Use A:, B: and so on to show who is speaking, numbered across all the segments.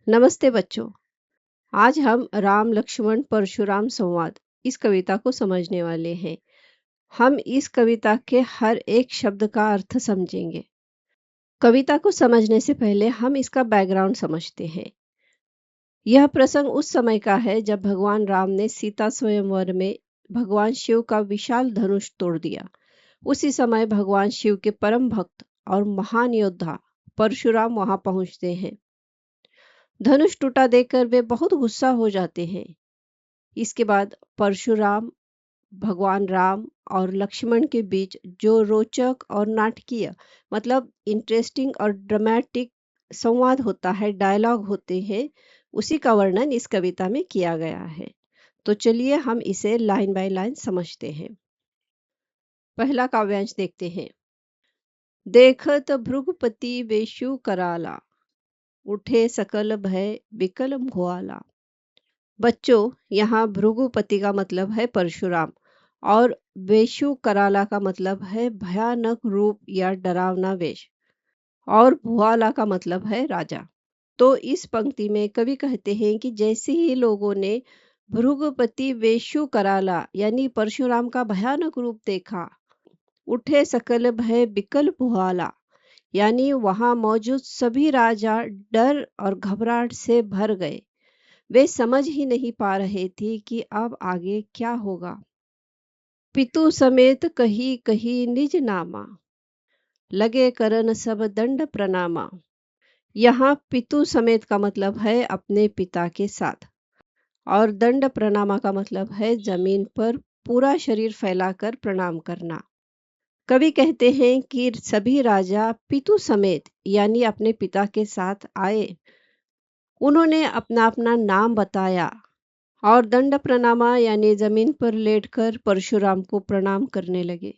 A: नमस्ते बच्चों। आज हम राम लक्ष्मण परशुराम संवाद इस कविता को समझने वाले हैं। हम इस कविता के हर एक शब्द का अर्थ समझेंगे। कविता को समझने से पहले हम इसका बैकग्राउंड समझते हैं। यह प्रसंग उस समय का है जब भगवान राम ने सीता स्वयंवर में भगवान शिव का विशाल धनुष तोड़ दिया। उसी समय भगवान शिव के परम भक्त और महान योद्धा परशुराम वहां पहुंचते हैं। धनुष टूटा देखकर वे बहुत गुस्सा हो जाते हैं। इसके बाद परशुराम, भगवान राम और लक्ष्मण के बीच जो रोचक और नाटकीय मतलब इंटरेस्टिंग और ड्रामेटिक संवाद होता है, डायलॉग होते हैं, उसी का वर्णन इस कविता में किया गया है। तो चलिए हम इसे लाइन बाय लाइन समझते हैं। पहला काव्यांश देखते हैं। देखत भृगुपति वेशु कराला, उठे सकल भय विकल भुआला। बच्चों, यहाँ भृगुपति का मतलब है परशुराम और वेशु कराला का मतलब है भयानक रूप या डरावना वेश, और भुआला का मतलब है राजा। तो इस पंक्ति में कवि कहते हैं कि जैसे ही लोगों ने भृगुपति वेशु कराला यानी परशुराम का भयानक रूप देखा, उठे सकल भय बिकल भुआला यानी वहां मौजूद सभी राजा डर और घबराहट से भर गए। वे समझ ही नहीं पा रहे थे कि अब आगे क्या होगा। पितु समेत कही कही निज नामा, लगे करन सब दंड प्रणामा। यहाँ पितु समेत का मतलब है अपने पिता के साथ, और दंड प्रणामा का मतलब है जमीन पर पूरा शरीर फैलाकर प्रणाम करना। कवि कहते हैं कि सभी राजा पितु समेत यानी अपने पिता के साथ आए। उन्होंने अपना अपना नाम बताया और दंड प्रणामा यानी जमीन पर लेटकर परशुराम को प्रणाम करने लगे।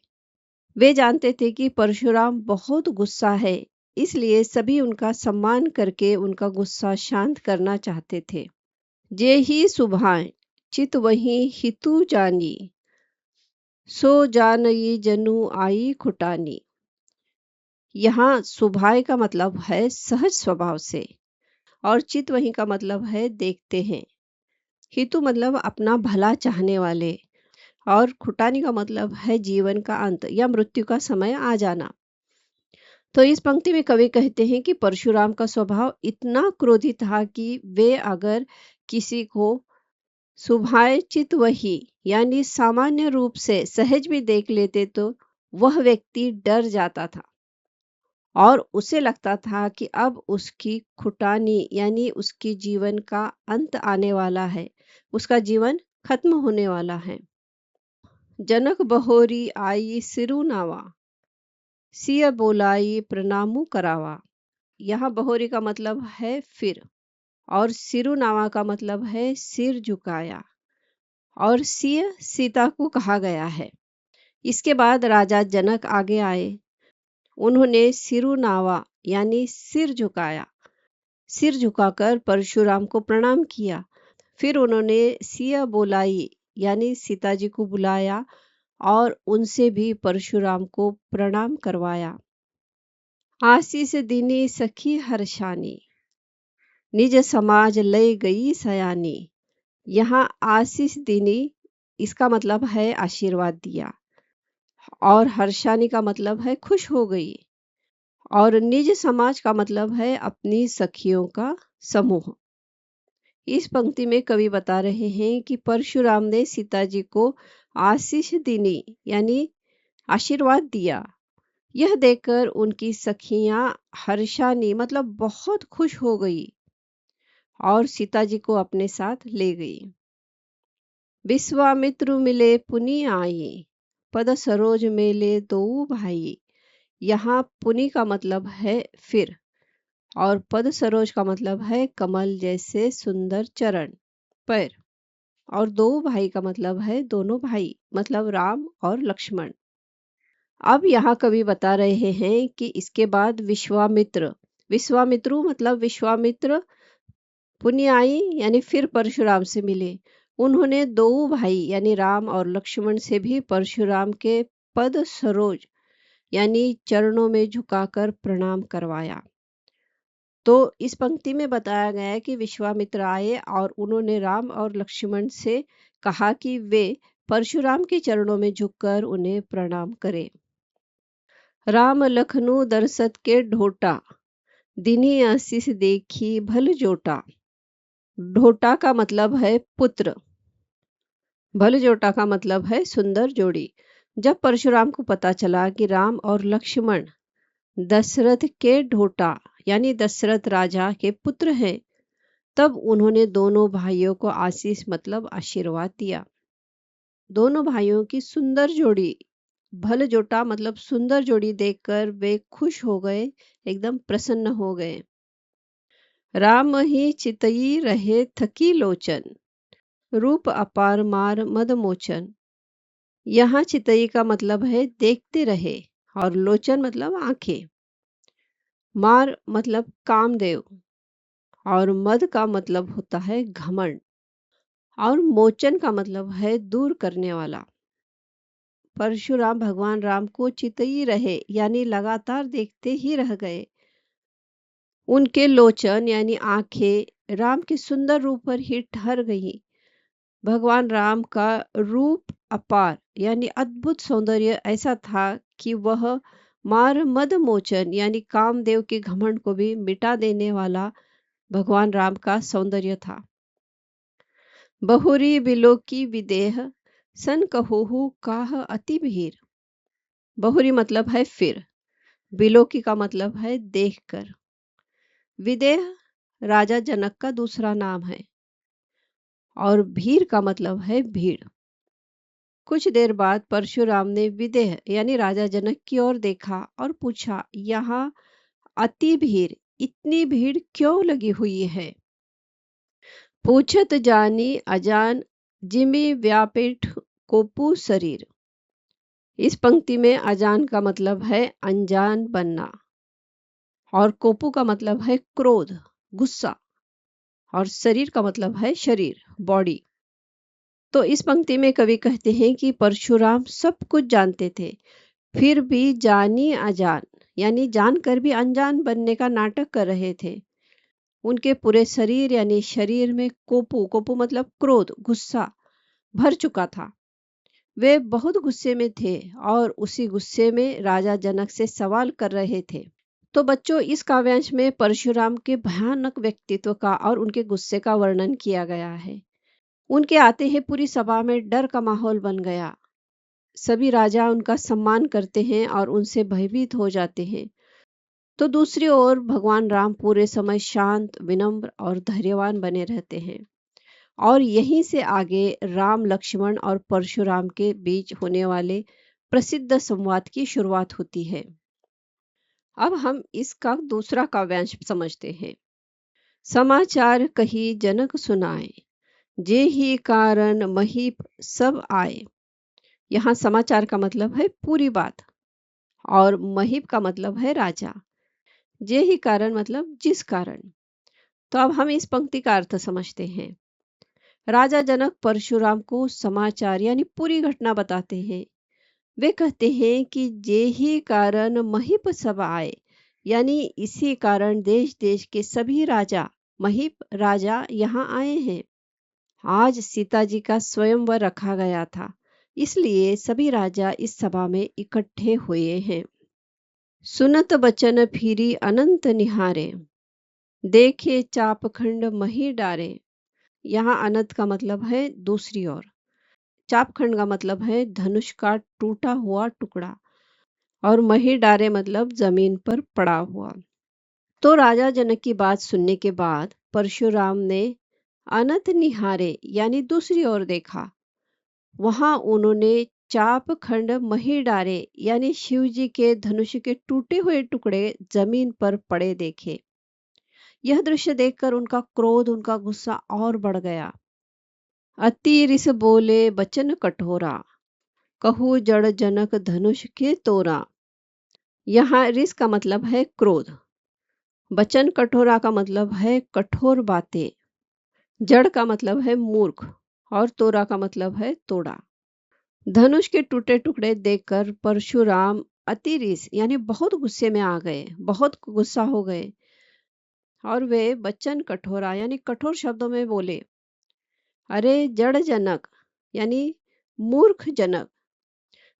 A: वे जानते थे कि परशुराम बहुत गुस्सा है, इसलिए सभी उनका सम्मान करके उनका गुस्सा शांत करना चाहते थे। जे ही सुभाए चित वही हितु जानी, सो जानई जनु आई खुटानी। यहाँ सुभाए का मतलब है सहज स्वभाव से, और चित वही का मतलब है देखते हैं। हितु मतलब अपना भला चाहने वाले, और खुटानी का मतलब है जीवन का अंत या मृत्यु का समय आ जाना। तो इस पंक्ति में कवि कहते हैं कि परशुराम का स्वभाव इतना क्रोधी था कि वे अगर किसी को सुभाए चित वही यानी सामान्य रूप से सहज भी देख लेते तो वह व्यक्ति डर जाता था, और उसे लगता था कि अब उसकी खुटानी यानी उसकी जीवन का अंत आने वाला है, उसका जीवन खत्म होने वाला है। जनक बहोरी आई सिरु नावा, सिय बोलाई प्रणामु करावा। यहाँ बहोरी का मतलब है फिर, और सिरु नावा का मतलब है सिर झुकाया, और सिय सीता को कहा गया है। इसके बाद राजा जनक आगे आए। उन्होंने सिरु नावा यानी सिर झुकाया, सिर झुकाकर परशुराम को प्रणाम किया। फिर उन्होंने सिया बोलाई यानी सीता जी को बुलाया और उनसे भी परशुराम को प्रणाम करवाया। आशीष दीनी सखी हर्षानी, निज समाज लय गई सयानी। यहाँ आशीष दीनी इसका मतलब है आशीर्वाद दिया, और हर्षानी का मतलब है खुश हो गई, और निज समाज का मतलब है अपनी सखियों का समूह। इस पंक्ति में कवि बता रहे हैं कि परशुराम ने सीता जी को आशीष दीनी यानी आशीर्वाद दिया। यह देखकर उनकी सखियां हर्षानी मतलब बहुत खुश हो गई और सीता जी को अपने साथ ले गई। विश्वामित्रु मिले पुनि आई, पद सरोज मेले दो भाई। यहाँ पुनि का मतलब है फिर, और पद सरोज का मतलब है कमल जैसे सुंदर चरण, पैर, और दो भाई का मतलब है दोनों भाई मतलब राम और लक्ष्मण। अब यहाँ कवि बता रहे हैं कि इसके बाद विश्वामित्र, विश्वामित्रु मतलब विश्वामित्र पुण्याई यानी फिर परशुराम से मिले। उन्होंने दो भाई यानी राम और लक्ष्मण से भी परशुराम के पद सरोज यानी चरणों में झुकाकर प्रणाम करवाया। तो इस पंक्ति में बताया गया है कि विश्वामित्र आए और उन्होंने राम और लक्ष्मण से कहा कि वे परशुराम के चरणों में झुककर उन्हें प्रणाम करें। राम लखनऊ दरसत के ढोटा, दिन्ही आशीष देखी भल जोटा। ढोटा का मतलब है पुत्र, भल जोटा का मतलब है सुंदर जोड़ी। जब परशुराम को पता चला कि राम और लक्ष्मण दशरथ के ढोटा यानी दशरथ राजा के पुत्र हैं, तब उन्होंने दोनों भाइयों को आशीष मतलब आशीर्वाद दिया। दोनों भाइयों की सुंदर जोड़ी, भल जोटा मतलब सुंदर जोड़ी देखकर वे खुश हो गए, एकदम प्रसन्न हो गए। राम ही चितई रहे थकी लोचन, रूप अपार मार मदमोचन। यहाँ चितई का मतलब है देखते रहे और लोचन मतलब आंखें। मार मतलब कामदेव और मद का मतलब होता है घमंड और मोचन का मतलब है दूर करने वाला। परशुराम भगवान राम को चितई रहे यानी लगातार देखते ही रह गए। उनके लोचन यानी आंखें राम के सुंदर रूप पर ही ठहर गई। भगवान राम का रूप अपार यानी अद्भुत सौंदर्य ऐसा था कि वह मार मद मोचन यानी कामदेव के घमंड को भी मिटा देने वाला भगवान राम का सौंदर्य था। बहुरी बिलो की विदेह, सन कहोहु काह अति भीर। बहुरी मतलब है फिर, बिलोकी का मतलब है देखकर। विदेह राजा जनक का दूसरा नाम है और भीर का मतलब है भीड़। कुछ देर बाद परशुराम ने विदेह यानी राजा जनक की ओर देखा और पूछा, यहाँ अति भीड़, इतनी भीड़ क्यों लगी हुई है? पूछत जानी अजान, जिमि व्यापिठ कोपू शरीर। इस पंक्ति में अजान का मतलब है अनजान बनना और कोपू का मतलब है क्रोध, गुस्सा और शरीर का मतलब है शरीर, बॉडी। तो इस पंक्ति में कवि कहते हैं कि परशुराम सब कुछ जानते थे, फिर भी जानी अजान यानी जानकर भी अनजान बनने का नाटक कर रहे थे। उनके पूरे शरीर यानी शरीर में कोपू, कोपू मतलब क्रोध, गुस्सा भर चुका था। वे बहुत गुस्से में थे और उसी गुस्से में राजा जनक से सवाल कर रहे थे। तो बच्चों, इस काव्यांश में परशुराम के भयानक व्यक्तित्व का और उनके गुस्से का वर्णन किया गया है। उनके आते ही पूरी सभा में डर का माहौल बन गया। सभी राजा उनका सम्मान करते हैं और उनसे भयभीत हो जाते हैं। तो दूसरी ओर भगवान राम पूरे समय शांत, विनम्र और धैर्यवान बने रहते हैं। और यहीं से आगे राम, लक्ष्मण और परशुराम के बीच होने वाले प्रसिद्ध संवाद की शुरुआत होती है। अब हम इसका दूसरा काव्यांश समझते हैं। समाचार कही जनक सुनाए, जे ही कारण महीप सब आए। यहाँ समाचार का मतलब है पूरी बात और महीप का मतलब है राजा। जे ही कारण मतलब जिस कारण। तो अब हम इस पंक्ति का अर्थ समझते हैं। राजा जनक परशुराम को समाचार यानी पूरी घटना बताते हैं। वे कहते हैं कि जे ही कारण महीप सब आए, यानी इसी कारण देश देश के सभी राजा, महीप राजा यहाँ आए हैं। आज सीता जी का स्वयंवर रखा गया था, इसलिए सभी राजा इस सभा में इकट्ठे हुए हैं। सुनत बचन फिरी अनंत निहारे, देखे चापखंड मही डारे। यहाँ अनंत का मतलब है दूसरी ओर, चापखंड का मतलब है धनुष का टूटा हुआ टुकड़ा और मही डारे मतलब जमीन पर पड़ा हुआ। तो राजा जनक की बात सुनने के बाद परशुराम ने अनंत निहारे यानी दूसरी ओर देखा। वहां उन्होंने चाप खंड मही डारे यानी शिव जी के धनुष के टूटे हुए टुकड़े जमीन पर पड़े देखे। यह दृश्य देखकर उनका क्रोध, उनका गुस्सा और बढ़ गया। अति रिस बोले बचन कठोरा, कहू जड़ जनक धनुष के तोरा। यहाँ रिस का मतलब है क्रोध, बचन कठोरा का मतलब है कठोर बातें, जड़ का मतलब है मूर्ख और तोरा का मतलब है तोड़ा। धनुष के टूटे टुकड़े देखकर परशुराम अतिरिस यानी बहुत गुस्से में आ गए, बहुत गुस्सा हो गए। और वे बच्चन कठोरा यानी कठोर शब्दों में बोले, अरे जड़ जनक यानी मूर्ख जनक,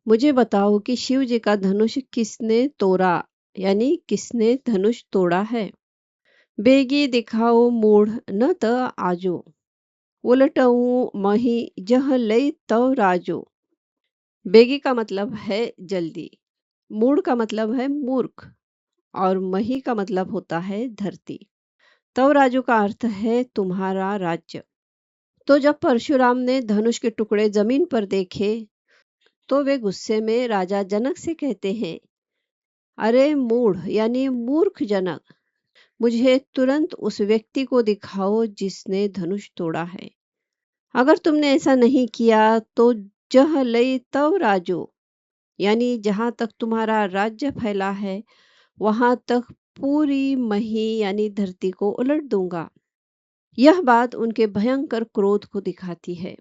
A: मुझे बताओ कि शिव जी का धनुष किसने तोड़ा, यानी किसने धनुष तोड़ा है। बेगी दिखाओ मूढ़ न त आजो, उलटऊं मही जह लई तव राजो। बेगी का मतलब है जल्दी, मूढ़ का मतलब है मूर्ख, और मही का मतलब होता है धरती। तव राजू का अर्थ है तुम्हारा राज्य। तो जब परशुराम ने धनुष के टुकड़े जमीन पर देखे तो वे गुस्से में राजा जनक से कहते हैं, अरे मूढ़ यानी मूर्ख जनक, मुझे तुरंत उस व्यक्ति को दिखाओ जिसने धनुष तोड़ा है। अगर तुमने ऐसा नहीं किया तो जह लई तव राजो, यानी जहां तक तुम्हारा राज्य फैला है वहां तक पूरी मही यानी धरती को उलट दूंगा। यह बात उनके भयंकर क्रोध को दिखाती है।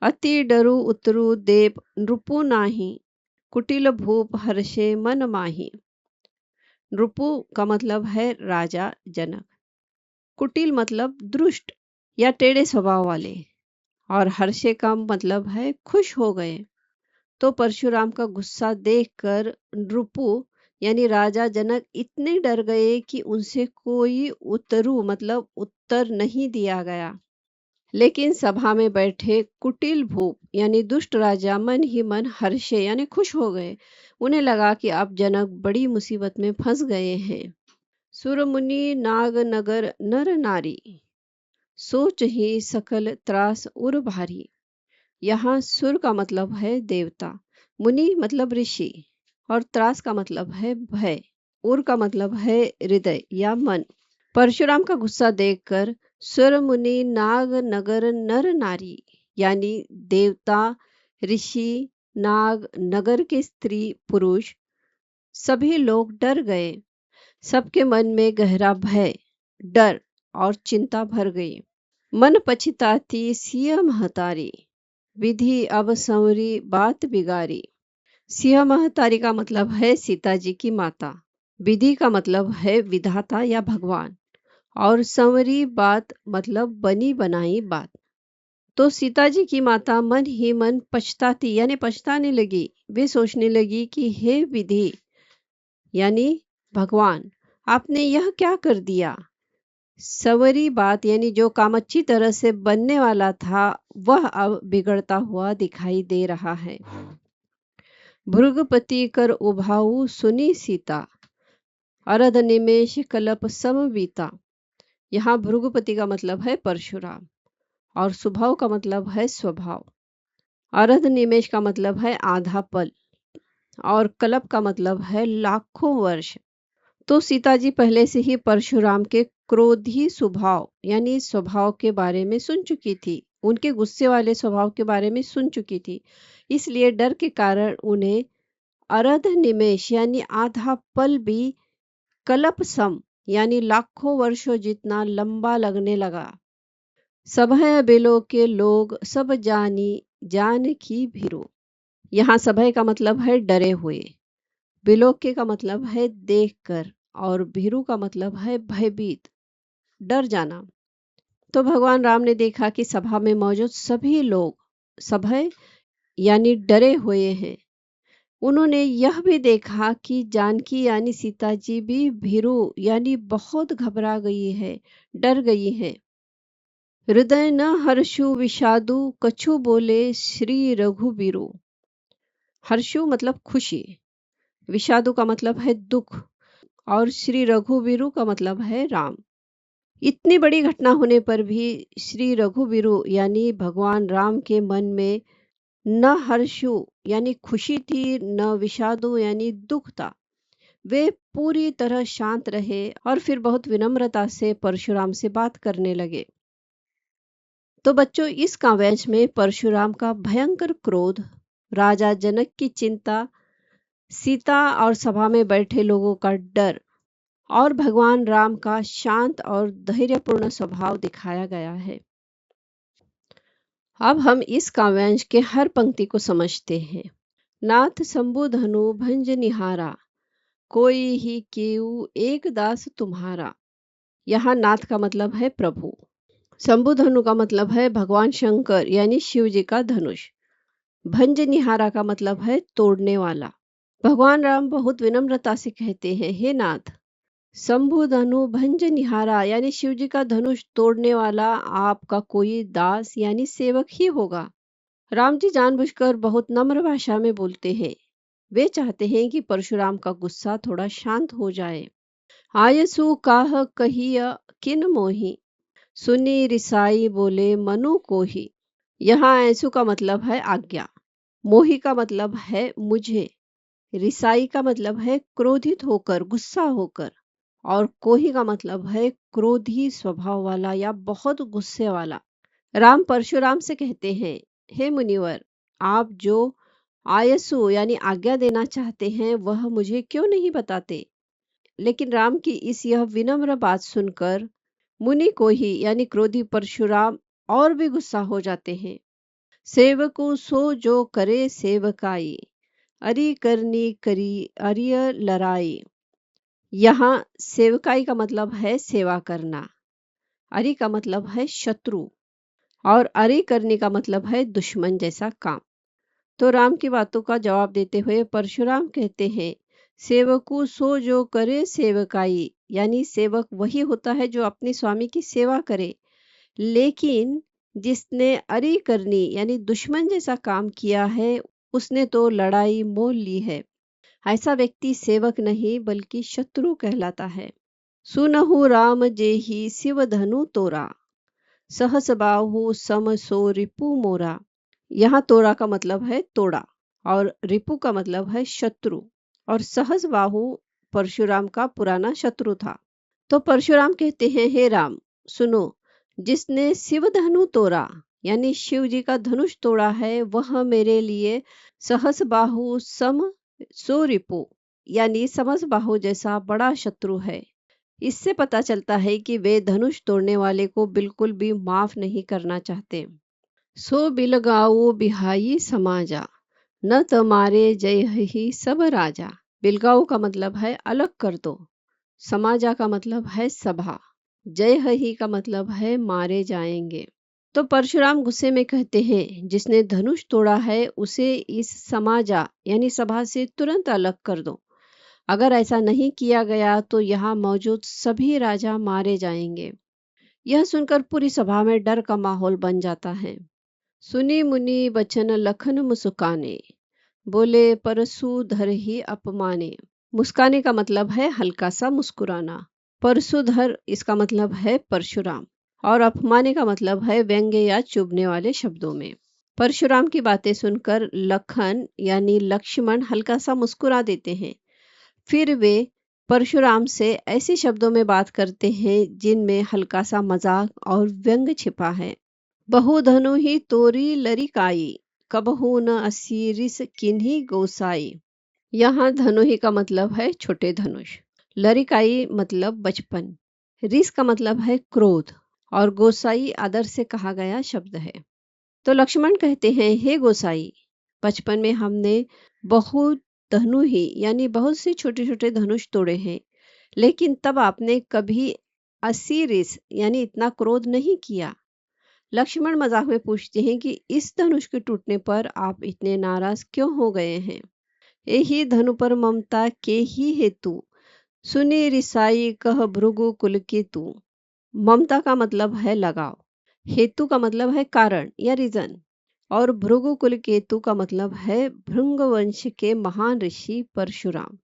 A: अति डरु उतरु देव नृपु नाही, कुटिल भूप हर्षे मन माही। नृपु का मतलब है राजा जनक, कुटिल मतलब दुष्ट या टेढ़े स्वभाव वाले, और हर्षे का मतलब है खुश हो गए। तो परशुराम का गुस्सा देखकर नृपु यानी राजा जनक इतने डर गए कि उनसे कोई उत्तरु मतलब उत्तर नहीं दिया गया। लेकिन सभा में बैठे कुटिल भूप यानी दुष्ट राजा मन ही मन हर्षे यानी खुश हो गए। उन्हें लगा कि अब जनक बड़ी मुसीबत में फंस गए हैं। सुरमुनि नाग नगर नर नारी, सोच ही सकल त्रास उर भारी। यहाँ सुर का मतलब है देवता, मुनि मतलब ऋषि, और त्रास का मतलब है भय, उर का मतलब है हृदय या मन। परशुराम का गुस्सा देखकर सुर मुनि नाग नगर नर नारी यानी देवता, ऋषि, नाग, नगर के स्त्री पुरुष सभी लोग डर गए। सबके मन में गहरा भय, डर और चिंता भर गई। मन पछताती सिय महतारी, विधि अब संवरी बात बिगारी। सिंह महतारी का मतलब है सीता जी की माता, विधि का मतलब है विधाता या भगवान, और संवरी बात मतलब बनी बनाई बात। तो सीता जी की माता मन ही मन पछताती यानी पछताने लगी। वे सोचने लगी कि हे विधि यानी भगवान, आपने यह क्या कर दिया। संवरी बात यानी जो काम अच्छी तरह से बनने वाला था वह अब बिगड़ता हुआ दिखाई दे रहा है। भृगपति कर उभाऊ सुनी सीता, अरध निमेष कलप समवीता। यहाँ भृगुपति का मतलब है परशुराम, और सुभाव का मतलब है स्वभाव। अरध निमेष का मतलब है आधा पल, और कल्प का मतलब है लाखों वर्ष। तो सीता जी पहले से ही परशुराम के क्रोधी स्वभाव यानी स्वभाव के बारे में सुन चुकी थी, उनके गुस्से वाले स्वभाव के बारे में सुन चुकी थी। इसलिए डर के कारण उन्हें अरध निमेष यानी आधा पल भी कल्प सम यानी लाखों वर्षों जितना लंबा लगने लगा। सभय बेलो के लोग सब जानी जान की भीरो। यहाँ सभय का मतलब है डरे हुए, बिलोके का मतलब है देखकर, और भीरू का मतलब है भयभीत, डर जाना। तो भगवान राम ने देखा कि सभा में मौजूद सभी लोग सभय यानी डरे हुए हैं। उन्होंने यह भी देखा कि जानकी यानी सीता जी भी भीरू यानी बहुत घबरा गई है, डर गई है। हृदय न हर्षु विषादु कछु बोले श्री रघुबीरो। हर्षु मतलब खुशी, विषादु का मतलब है दुख, और श्री रघुबीरु का मतलब है राम। इतनी बड़ी घटना होने पर भी श्री रघुबीरु यानी भगवान राम के मन में न हर्षु यानी खुशी थी, न विषादु यानी दुख था। वे पूरी तरह शांत रहे और फिर बहुत विनम्रता से परशुराम से बात करने लगे। तो बच्चों, इस काव्यांश में परशुराम का भयंकर क्रोध, राजा जनक की चिंता, सीता और सभा में बैठे लोगों का डर, और भगवान राम का शांत और धैर्यपूर्ण स्वभाव दिखाया गया है। अब हम इस काव्यांश के हर पंक्ति को समझते हैं। नाथ शंभु धनु भंज निहारा, कोई ही केऊ एक दास तुम्हारा। यहाँ नाथ का मतलब है प्रभु। शंभुधनु का मतलब है भगवान शंकर यानी शिव जी का धनुष। भंजनिहारा का मतलब है तोड़ने वाला। भगवान राम बहुत विनम्रता से कहते हैं, हे नाथ, शंभुधनु भंजनिहारा यानी शिव जी का धनुष तोड़ने वाला आपका कोई दास यानी सेवक ही होगा। राम जी जानबूझकर बहुत नम्र भाषा में बोलते हैं। वे चाहते हैं कि परशुराम का गुस्सा थोड़ा शांत हो जाए। आयसु काह कहिय किन मोही, सुनी रिसाई बोले मनु को ही। यहाँ ऐसु का मतलब है आज्ञा, मोही का मतलब है मुझे, रिसाई का मतलब है क्रोधित होकर, गुस्सा होकर, और कोही का मतलब है क्रोधी स्वभाव वाला या बहुत गुस्से वाला। राम परशुराम से कहते हैं, हे मुनिवर, आप जो आयसु यानी आज्ञा देना चाहते हैं वह मुझे क्यों नहीं बताते। लेकिन राम की इस यह विनम्र बात सुनकर मुनि को ही यानी क्रोधी परशुराम और भी गुस्सा हो जाते हैं। सेवको सो जो करे सेवकाई, अरि करनी करी अरिय लड़ाई। यहाँ सेवकाई का मतलब है सेवा करना, अरि का मतलब है शत्रु, और अरि करने का मतलब है दुश्मन जैसा काम। तो राम की बातों का जवाब देते हुए परशुराम कहते हैं, सेवकु सो जो करे सेवकाई, यानी सेवक वही होता है जो अपने स्वामी की सेवा करे, लेकिन जिसने अरी करनी यानी दुश्मन जैसा काम किया है उसने तो लड़ाई मोल ली है। ऐसा व्यक्ति सेवक नहीं बल्कि शत्रु कहलाता है। सुनहु राम जेहि शिव धनु तोरा, सहस बाहु सम सो रिपु मोरा। यहाँ तोरा का मतलब है तोड़ा, और रिपु का मतलब है शत्रु, और सहस बाहु परशुराम का पुराना शत्रु था। तो परशुराम कहते हैं, हे राम, सुनो, जिसने शिव धनु तोड़ा यानी शिव जी का धनुष तोड़ा है वह मेरे लिए सहस बाहु सम सो रिपु यानी समस बाहु जैसा बड़ा शत्रु है। इससे पता चलता है कि वे धनुष तोड़ने वाले को बिल्कुल भी माफ नहीं करना चाहते। सो बिलगाऊ बिहाई समाजा, न तमारे जय ही सब राजा। बिलगाऊ का मतलब है अलग कर दो, समाजा का मतलब है सभा, जय ही का मतलब है मारे जाएंगे। तो परशुराम गुस्से में कहते हैं, जिसने धनुष तोड़ा है उसे इस समाजा यानी सभा से तुरंत अलग कर दो। अगर ऐसा नहीं किया गया तो यहाँ मौजूद सभी राजा मारे जाएंगे। यह सुनकर पूरी सभा में डर का माहौल बन जाता है। सुनी मुनि बचन लखन मुस्काने, बोले परशुधर ही अपमाने। मुस्काने का मतलब है हल्का सा मुस्कुराना। परशुधर इसका मतलब है परशुराम, और अपमाने का मतलब है व्यंग्य या चुभने वाले शब्दों में। परशुराम की बातें सुनकर लखन यानी लक्ष्मण हल्का सा मुस्कुरा देते हैं। फिर वे परशुराम से ऐसे शब्दों में बात करते हैं जिनमें हल्का सा मजाक और व्यंग छिपा है। बहुधनु ही तोरी लरिकाई, कबहू न असीरिस किन्ही गोसाई। यहाँ धनु ही का मतलब है छोटे धनुष, लरिकाई मतलब बचपन, रिस का मतलब है क्रोध, और गोसाई आदर से कहा गया शब्द है। तो लक्ष्मण कहते हैं, हे गोसाई, बचपन में हमने बहुत धनु ही यानी बहुत से छोटे छोटे धनुष तोड़े हैं, लेकिन तब आपने कभी असीरिस यानी इतना क्रोध नहीं किया। लक्ष्मण मजाक में पूछते हैं कि इस धनुष के टूटने पर आप इतने नाराज क्यों हो गए हैं। यही धनु पर ममता के ही हेतु, सुनी रिसाई कह भृगु कुल के तू। ममता का मतलब है लगाव, हेतु का मतलब है कारण या रीजन, और भृगु कुल केतु का मतलब है भृंग वंश के महान ऋषि परशुराम।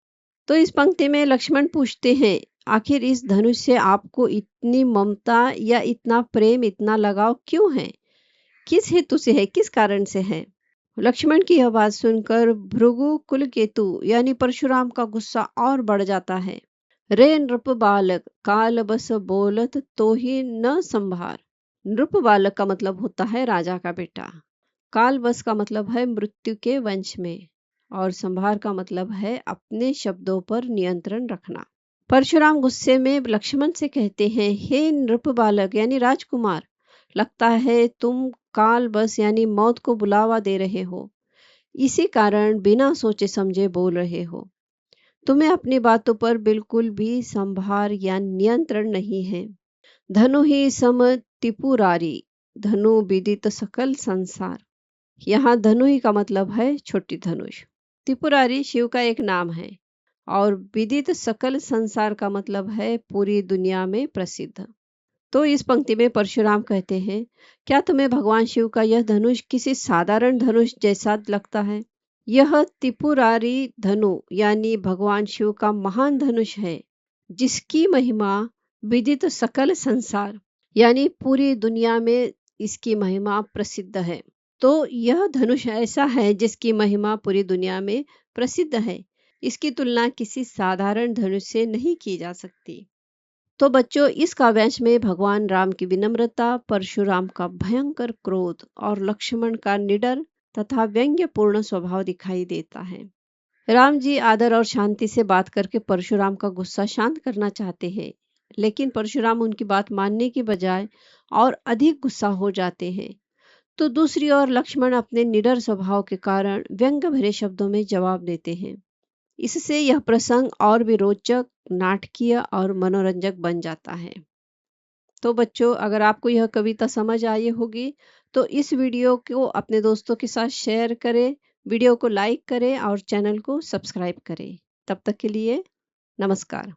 A: तो इस पंक्ति में लक्ष्मण पूछते हैं, आखिर इस धनुष से आपको इतनी ममता या इतना प्रेम, इतना लगाव क्यों है, किस हेतु से है, किस कारण से है। लक्ष्मण की यह बात सुनकर भृगु कुलकेतु यानी परशुराम का गुस्सा और बढ़ जाता है। रे नृप बालक काल बस बोलत तो ही न संभार। नृप बालक का मतलब होता है राजा का बेटा, काल बस का मतलब है मृत्यु के वंश में, और संभार का मतलब है अपने शब्दों पर नियंत्रण रखना। परशुराम गुस्से में लक्ष्मण से कहते हैं, हे नृप बालक यानी राजकुमार, लगता है तुम काल बस यानी मौत को बुलावा दे रहे हो, इसी कारण बिना सोचे समझे बोल रहे हो। तुम्हें अपनी बातों पर बिल्कुल भी संभार या नियंत्रण नहीं है। धनु ही सम त्रिपुरारी, धनु विदित सकल संसार। यहाँ धनु ही का मतलब है छोटी धनुष। त्रिपुरारी शिव का एक नाम है और विदित सकल संसार का मतलब है पूरी दुनिया में प्रसिद्ध। तो इस पंक्ति में परशुराम कहते हैं, क्या तुम्हें भगवान शिव का यह धनुष किसी साधारण धनुष जैसा लगता है? यह त्रिपुरारी धनु यानी भगवान शिव का महान धनुष है, जिसकी महिमा विदित सकल संसार यानी पूरी दुनिया में इसकी महिमा प्रसिद्ध है। तो यह धनुष ऐसा है जिसकी महिमा पूरी दुनिया में प्रसिद्ध है। इसकी तुलना किसी साधारण धनुष से नहीं की जा सकती। तो बच्चों, इस काव्यांश में भगवान राम की विनम्रता, परशुराम का भयंकर क्रोध और लक्ष्मण का निडर तथा व्यंग्यपूर्ण स्वभाव दिखाई देता है। राम जी आदर और शांति से बात करके परशुराम का गुस्सा शांत करना चाहते हैं, लेकिन परशुराम उनकी बात मानने की बजाय और अधिक गुस्सा हो जाते हैं। तो दूसरी ओर लक्ष्मण अपने निडर स्वभाव के कारण व्यंग्य भरे शब्दों में जवाब देते हैं। इससे यह प्रसंग और भी रोचक, नाटकीय और मनोरंजक बन जाता है। तो बच्चों, अगर आपको यह कविता समझ आई होगी तो इस वीडियो को अपने दोस्तों के साथ शेयर करें, वीडियो को लाइक करें और चैनल को सब्सक्राइब करें। तब तक के लिए नमस्कार।